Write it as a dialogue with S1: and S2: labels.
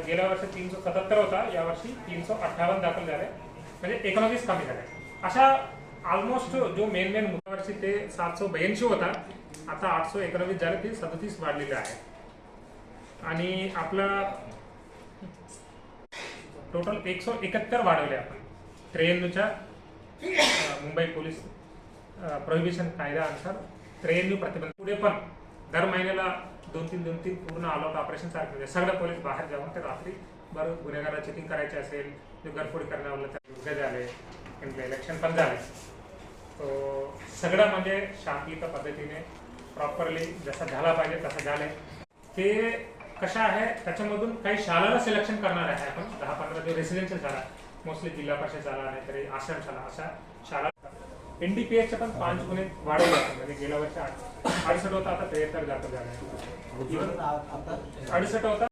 S1: गेल्या वर्षी 377 होता, यावर्षी 358 दाखल झाले, म्हणजे 19 कमी झाले. अशा ऑलमोस्ट जो मेन वर्षी ते 782 होता, आता 819 झाले, ते 37 वाढलेले आहे. आणि आपला टोटल 171 वाढवले आपण 93च्या मुंबई पोलीस प्रोहिबिशन कायद्यानुसार 93 प्रतिबंध. पुढे पण दर महिन्याला 2-3 पूर्ण ऑल आउट ऑपरेशन सारखे सगळे पोलीस बाहेर जाऊन ते रात्री बरं गुन्हेगार चेकिंग करायचे असेल, जो घरफोडी करण्यावर गुन्हे झाले, इलेक्शन पण झाले, तो सगळं म्हणजे शांतता पद्धतीने प्रॉपरली जसा झाला पाहिजे तसं झाले. ते कशा आहे, त्याच्यामधून काही शाळाला सिलेक्शन करणार आहे आपण. 10-15 जो रेसिडेन्शियल शाळा, मोस्टली जिल्हा परिषद शाळा नाही तरी आश्रम शाळा, अशा शाळा. NDPSचे पण 5 गुन्हे वाढवले, म्हणजे गेल्या वर्षी 68 होता, आता 73 दाखल झाले. 68 होता.